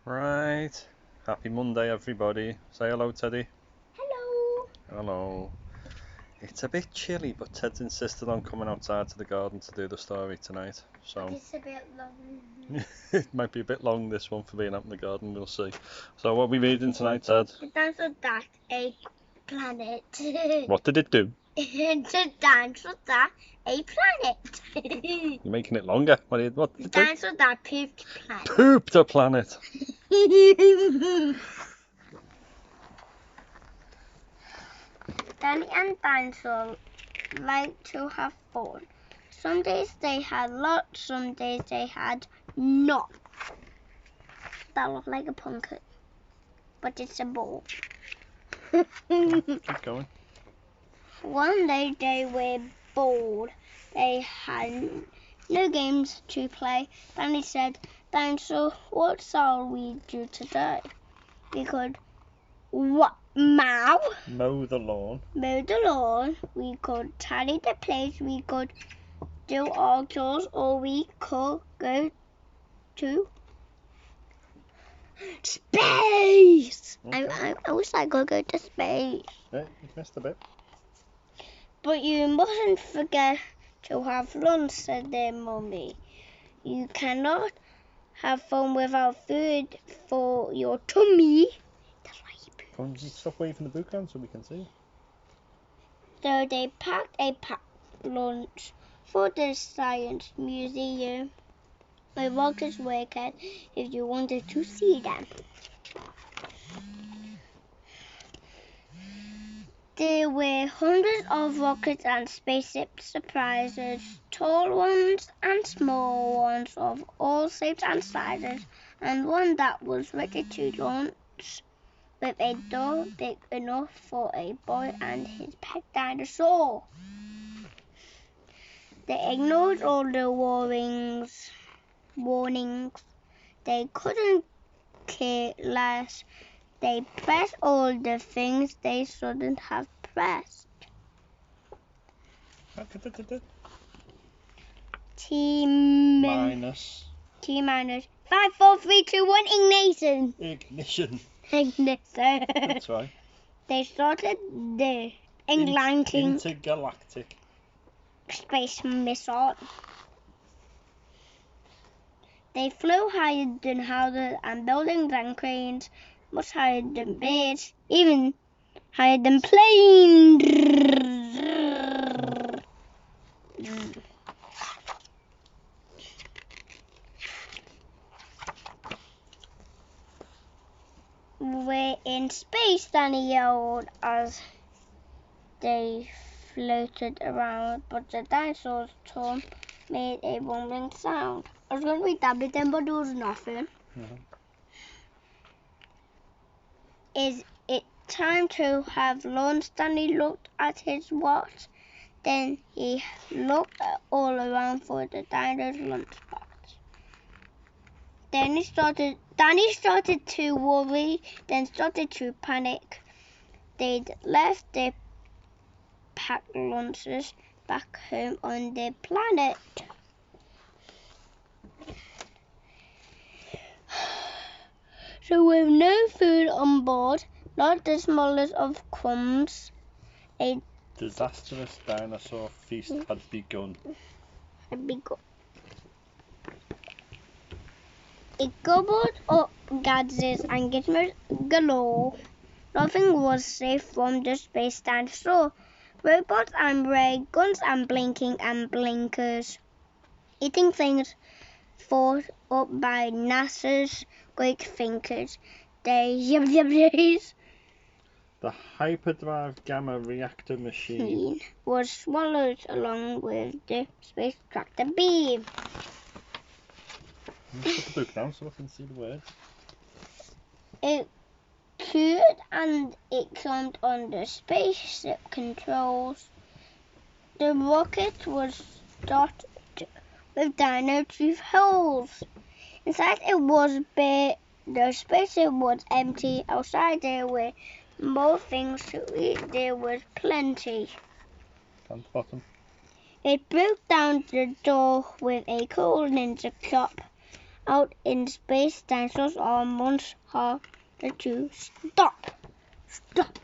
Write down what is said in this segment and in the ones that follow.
Right. Happy Monday, everybody. Say hello, Teddy. Hello. Hello. It's a bit chilly, but Ted's insisted on coming outside to the garden to do the story tonight. So It's a bit long. it might be a bit long, this one, for being out in the garden. We'll see. So what are we reading tonight, Ted? The dinosaur that a planet. What did it do? The dinosaur that a planet. You're making it longer. What did The it do? dinosaur that pooped planet. Pooped a planet. Danny and Dinosaur like to have fun. Some days they had lots, some days they had none. That looked like a pumpkin, but it's a ball. Keep going. One day they were bored. They had no games to play. Danny said, Dinosaur, what shall we do today? We could mow the lawn. Mow the lawn. We could tidy the place. We could do our chores, or we could go to space. Okay. I wish I could go to space. Yeah, you missed a bit. But you mustn't forget to have lunch, said their mummy. You cannot have fun without food for your tummy. That's why you poop. Come on, just stop waving the book around so we can see. So they packed a packed lunch for the science museum. My rockets worked if you wanted to see them. There were hundreds of rockets and spaceship surprises, tall ones and small ones of all shapes and sizes, and one that was ready to launch with a door big enough for a boy and his pet dinosaur. They ignored all the warnings. They couldn't care less. They pressed all the things they shouldn't have pressed. T minus 5, 4, 3, 2, 1. Ignition. Ignition. That's right. They started the intergalactic space missile. They flew higher than houses and buildings and cranes, much higher than birds, even higher than planes. We're in space, Danny yelled as they floated around, but the dinosaur's tongue made a rumbling sound. I was going to read that, but then there was nothing. Is it time to have lunch? Danny looked at his watch. Then he looked all around for the dino's lunchbox. Danny started to worry, then started to panic. They'd left their packed lunches back home on their planet. So with no food on board, not the smallest of crumbs, a disastrous dinosaur feast had begun. It gobbled up gadgets and gizmos galore. Nothing was safe from the space dinosaur. Robots and ray guns and blinking and blinkers. Eating things thought up by NASA's great thinkers. The hyperdrive gamma reactor machine was swallowed along with the space tractor beam. Put the book down so I can see the words. It cooed and it climbed on the spaceship controls. The rocket was dotted with dino tooth holes. Inside it was bare. The spaceship was empty. Outside there were more things to eat. There was plenty. Down the bottom. It broke down the door with a cool ninja chop out in space, dinosaurs are much harder to stop. Stop.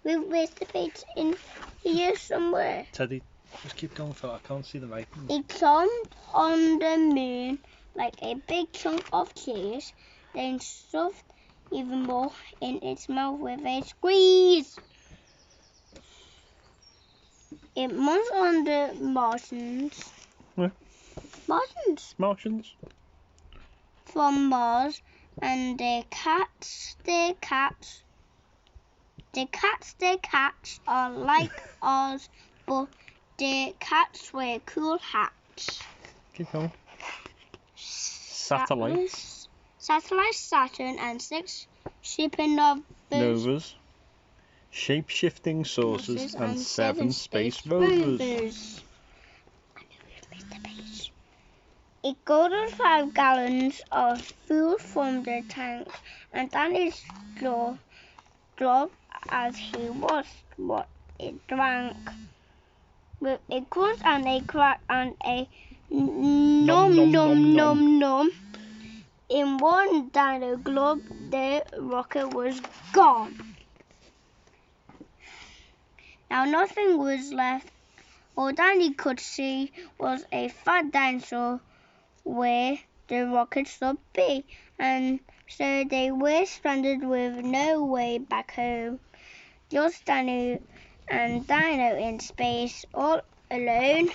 Where's the page? In here somewhere. Teddy, just keep going, Phil. I can't see the writing. It climbed on the moon like a big chunk of cheese, then shoved even more in its mouth with a squeeze. It munch on the Martians. Yeah. Martians. From Mars, and the cats are like ours, but the cats wear cool hats. Keep going. Satellites. Saturn, and 6 supernovas. Shape-shifting saucers and 7 space rovers. It gathered 5 gallons of fuel from the tank, and Danny's jaw dropped as he watched what it drank. With a crunch and a crack and a nom, in one dino globe, the rocket was gone. Now nothing was left. All Danny could see was a fat dinosaur where the rocket should be, and so they were stranded with no way back home. Just Danny and Dino in space, all alone.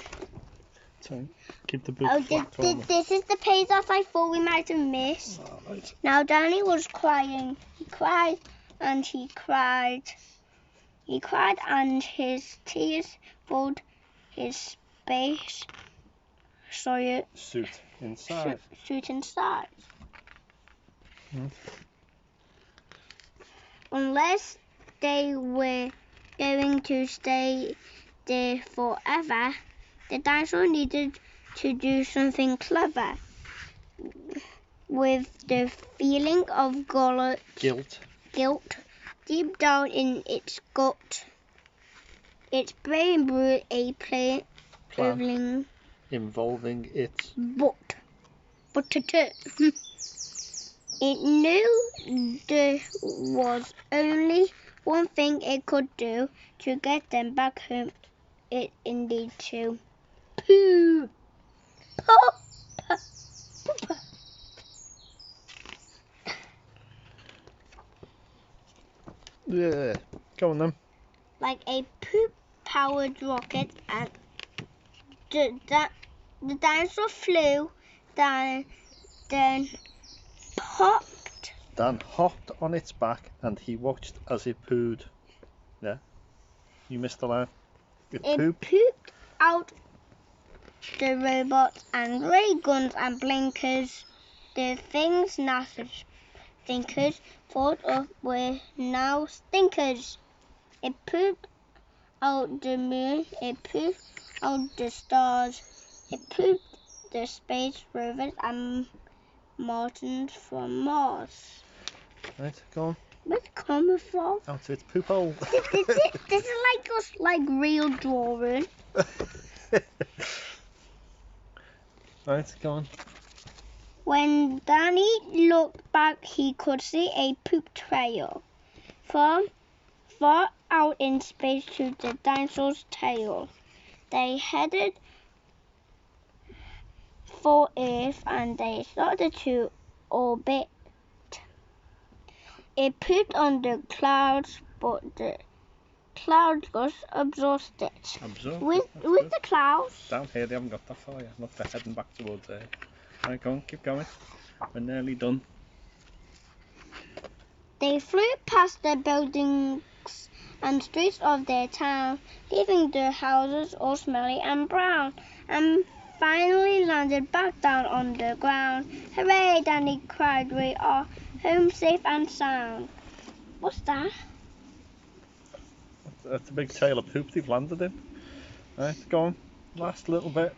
Sorry, keep the book flat for me. This is the page that I thought we might have missed. Right. Now Danny was crying. He cried and he cried. He cried and his tears filled his space suit inside. Unless they were going to stay there forever, the dinosaur needed to do something clever. With the feeling of guilt deep down in its gut, its brain brewed a plan involving its butt. It knew there was only one thing it could do to get them back home. It needed to poo. Yeah, go on then. Like a poop-powered rocket, and the dinosaur flew down, then popped. Dan hopped on its back and he watched as it pooed. Yeah, you missed the line. It pooped out the robots and ray guns and blinkers. The things NASA thinkers thought of were now stinkers. It pooped out the moon, it pooped out the stars, it pooped the space rovers and Martians from Mars. Right, go on. Where's it coming from? Out of its poop hole. This is like real drawing. Right, go on. When Danny looked back, he could see a poop trail from far out in space to the dinosaur's tail. They headed for Earth and they started to orbit. It pooped on the clouds, but the clouds got exhausted. With the clouds? Down here, they haven't got that far yet. Look, they're heading back towards there. Right, go on, keep going. We're nearly done. They flew past the buildings and streets of their town, leaving their houses all smelly and brown, and finally landed back down on the ground. Hooray, Danny cried, we are home safe and sound. What's that? That's a big tail of poop they've landed in. Right, go on. Last little bit.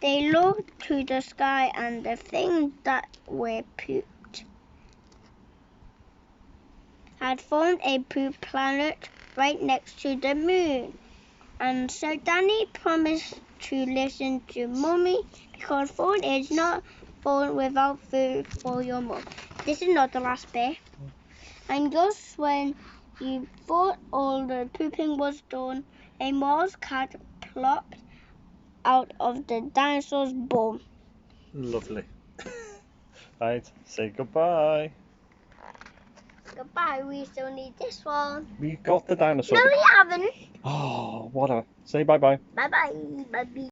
They looked to the sky and the things that were pooped had formed a poop planet right next to the moon. And so Danny promised to listen to Mummy because food is not born without food for your mum. This is not the last bit. And just when you thought all the pooping was done, a Mars cat plopped out of the dinosaur's bum. Lovely. Right, say goodbye. Goodbye, we still need this one. We got the dinosaur. No, we haven't. Oh, what a... Say bye-bye. Bye-bye. Bye-bye.